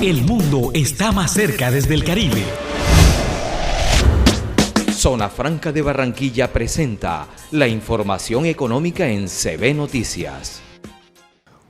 El mundo está más cerca desde el Caribe. Zona Franca de Barranquilla presenta la información económica en CB Noticias.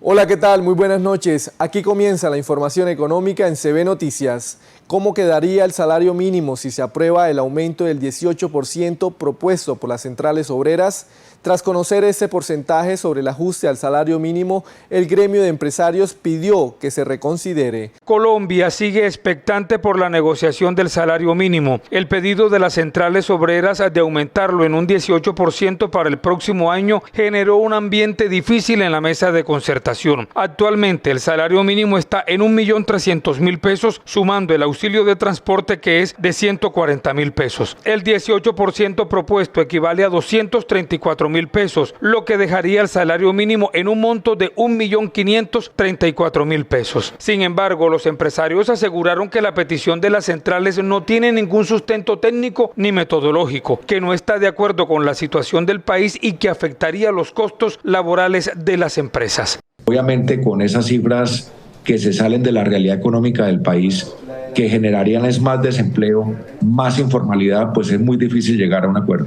Hola, ¿qué tal? Muy buenas noches. Aquí comienza la información económica en CB Noticias. ¿Cómo quedaría el salario mínimo si se aprueba el aumento del 18% propuesto por las centrales obreras? Tras conocer ese porcentaje sobre el ajuste al salario mínimo, el gremio de empresarios pidió que se reconsidere. Colombia sigue expectante por la negociación del salario mínimo. El pedido de las centrales obreras de aumentarlo en un 18% para el próximo año generó un ambiente difícil en la mesa de concertación. Actualmente el salario mínimo está en 1.300.000 pesos, sumando el auxilio de transporte que es de 140.000 pesos. El 18% propuesto equivale a 234.000 pesos, lo que dejaría el salario mínimo en un monto de 1.534.000 pesos. Sin embargo, los empresarios aseguraron que la petición de las centrales no tiene ningún sustento técnico ni metodológico, que no está de acuerdo con la situación del país y que afectaría los costos laborales de las empresas. Obviamente, con esas cifras que se salen de la realidad económica del país, que generarían más desempleo, más informalidad, pues es muy difícil llegar a un acuerdo.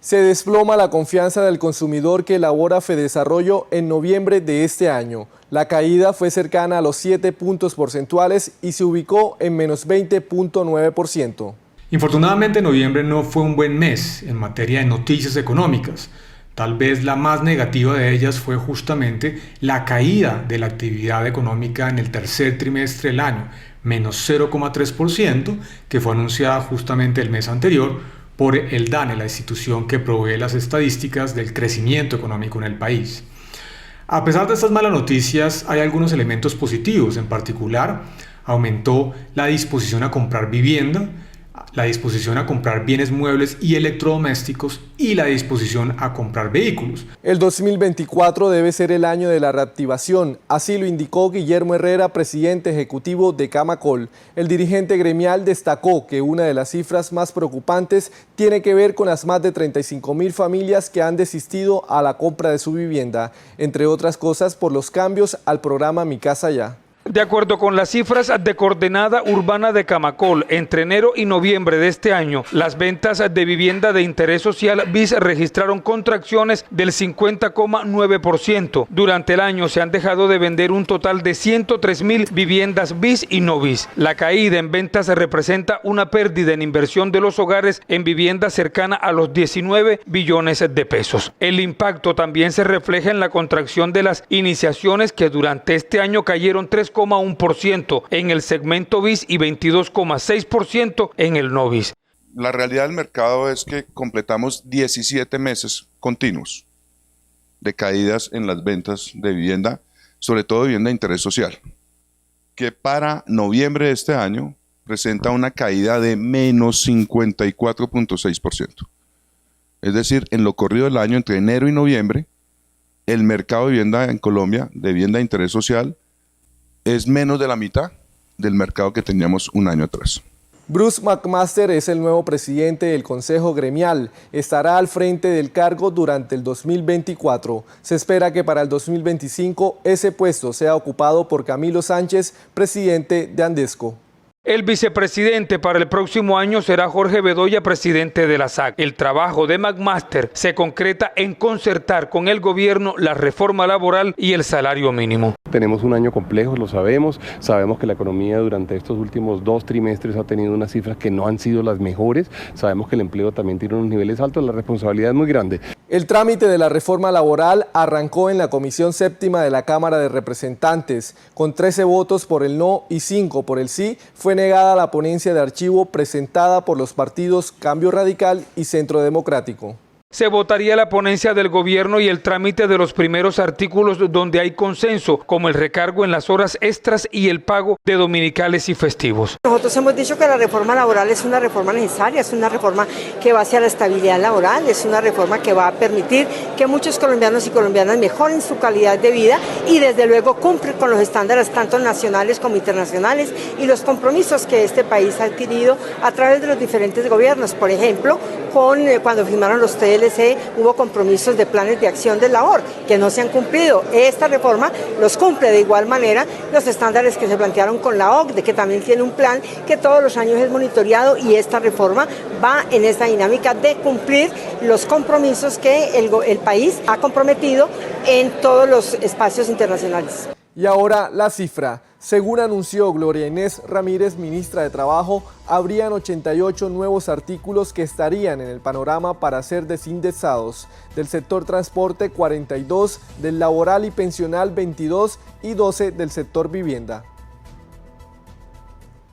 Se desploma la confianza del consumidor que elabora Fedesarrollo en noviembre de este año. La caída fue cercana a los 7 puntos porcentuales y se ubicó en menos 20.9%. Infortunadamente, noviembre no fue un buen mes en materia de noticias económicas. Tal vez la más negativa de ellas fue justamente la caída de la actividad económica en el tercer trimestre del año, menos 0,3%, que fue anunciada justamente el mes anterior por el DANE, la institución que provee las estadísticas del crecimiento económico en el país. A pesar de estas malas noticias, hay algunos elementos positivos. En particular, aumentó la disposición a comprar vivienda, la disposición a comprar bienes muebles y electrodomésticos y la disposición a comprar vehículos. El 2024 debe ser el año de la reactivación, así lo indicó Guillermo Herrera, presidente ejecutivo de Camacol. El dirigente gremial destacó que una de las cifras más preocupantes tiene que ver con las más de 35.000 familias que han desistido a la compra de su vivienda, entre otras cosas por los cambios al programa Mi Casa Ya. De acuerdo con las cifras de Coordenada Urbana de Camacol, entre enero y noviembre de este año, las ventas de vivienda de interés social BIS registraron contracciones del 50,9%. Durante el año se han dejado de vender un total de 103.000 viviendas BIS y no BIS. La caída en ventas representa una pérdida en inversión de los hogares en vivienda cercana a los 19 billones de pesos. El impacto también se refleja en la contracción de las iniciaciones que durante este año cayeron 3,1% en el segmento BIS y 22,6% en el no BIS. La realidad del mercado es que completamos 17 meses continuos de caídas en las ventas de vivienda, sobre todo vivienda de interés social, que para noviembre de este año presenta una caída de menos 54,6%. Es decir, en lo corrido del año, entre enero y noviembre, el mercado de vivienda en Colombia, de vivienda de interés social, es menos de la mitad del mercado que teníamos un año atrás. Bruce McMaster es el nuevo presidente del Consejo Gremial. Estará al frente del cargo durante el 2024. Se espera que para el 2025 ese puesto sea ocupado por Camilo Sánchez, presidente de Andesco. El vicepresidente para el próximo año será Jorge Bedoya, presidente de la SAC. El trabajo de McMaster se concreta en concertar con el gobierno la reforma laboral y el salario mínimo. Tenemos un año complejo, lo sabemos que la economía durante estos últimos 2 trimestres ha tenido unas cifras que no han sido las mejores, sabemos que el empleo también tiene unos niveles altos, la responsabilidad es muy grande. El trámite de la reforma laboral arrancó en la Comisión Séptima de la Cámara de Representantes. Con 13 votos por el no y 5 por el sí, fue negada la ponencia de archivo presentada por los partidos Cambio Radical y Centro Democrático. Se votaría la ponencia del gobierno y el trámite de los primeros artículos donde hay consenso, como el recargo en las horas extras y el pago de dominicales y festivos. Nosotros hemos dicho que la reforma laboral es una reforma necesaria, es una reforma que va hacia la estabilidad laboral, es una reforma que va a permitir que muchos colombianos y colombianas mejoren su calidad de vida y desde luego cumple con los estándares tanto nacionales como internacionales y los compromisos que este país ha adquirido a través de los diferentes gobiernos. Por ejemplo, cuando firmaron los TLC TLC hubo compromisos de planes de acción de labor que no se han cumplido. Esta reforma los cumple de igual manera los estándares que se plantearon con la OCDE, que también tiene un plan que todos los años es monitoreado, y esta reforma va en esta dinámica de cumplir los compromisos que el país ha comprometido en todos los espacios internacionales. Y ahora la cifra. Según anunció Gloria Inés Ramírez, ministra de Trabajo, habrían 88 nuevos artículos que estarían en el panorama para ser desindexados. Del sector transporte, 42, del laboral y pensional, 22 y 12 del sector vivienda.